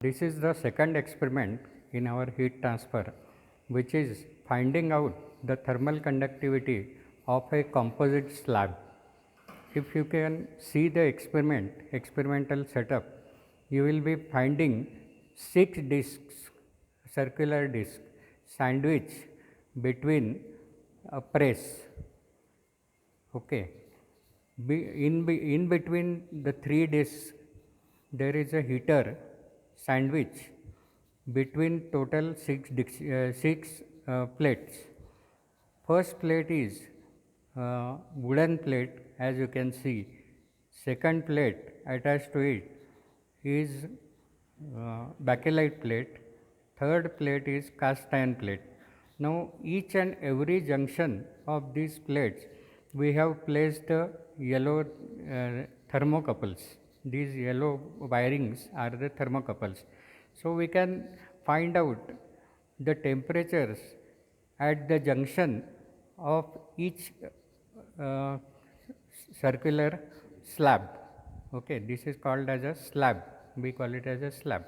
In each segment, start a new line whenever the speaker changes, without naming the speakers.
This is the second experiment in our heat transfer, which is finding out the thermal conductivity of a composite slab. If you can see the experimental setup, you will be finding 6 discs, circular disc, sandwich between a press. Okay. In between the 3 discs, there is a heater sandwich between total 6 plates. First plate is wooden plate, as you can see. Second plate attached to it is Bakelite plate. Third plate is cast iron plate. Now, each and every junction of these plates, we have placed yellow thermocouples. These yellow wirings are the thermocouples. So, we can find out the temperatures at the junction of each uh, circular slab. Okay, this is called as a slab. We call it as a slab.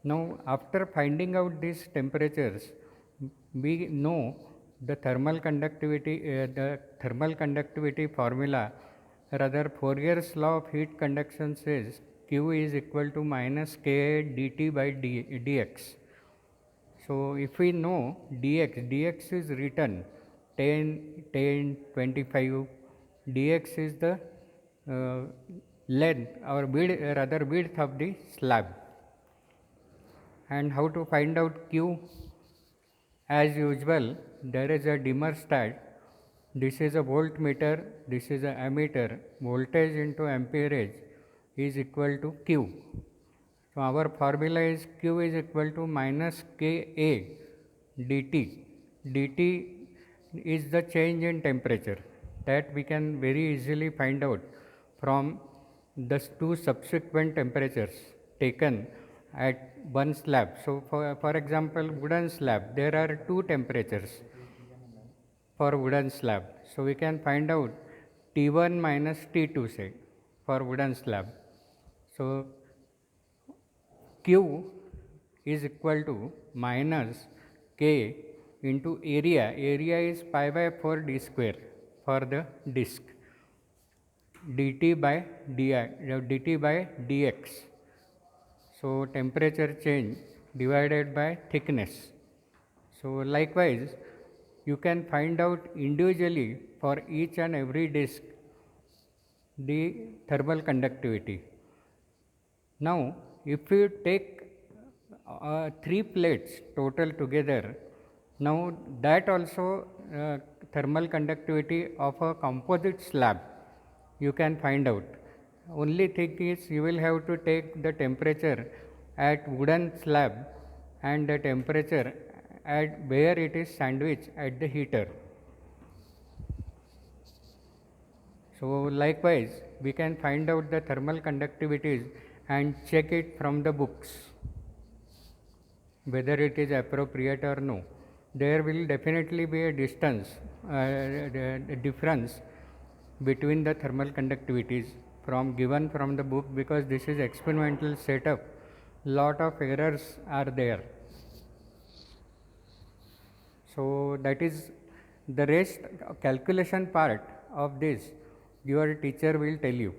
Now, after finding out these temperatures, we know the thermal conductivity formula. Rather, Fourier's law of heat conduction says Q is equal to minus Ka dt by dx. So, if we know dx is written 10, 10, 25, dx is the length or width of the slab. And how to find out Q? As usual, there is a dimmer stat. This is a voltmeter, this is a ammeter. Voltage into amperage is equal to Q. So, our formula is Q is equal to minus Ka dt. dt is the change in temperature that we can very easily find out from the 2 subsequent temperatures taken at one slab. So, for example, wooden slab, there are 2 temperatures for wooden slab. So, we can find out T1 minus T2 say for wooden slab. So, Q is equal to minus K into area. Area is pi by 4 d square for the disc. dt by dx. So, temperature change divided by thickness. So, likewise, you can find out individually for each and every disc the thermal conductivity. Now, if you take 3 plates total together, now that also thermal conductivity of a composite slab you can find out. Only thing is you will have to take the temperature at wooden slab and the temperature at where it is sandwiched at the heater. So, likewise, we can find out the thermal conductivities and check it from the books whether it is appropriate or no. There will definitely be a difference between the thermal conductivities given from the book, because this is experimental setup. Lot of errors are there. So, that is the rest calculation part of this your teacher will tell you.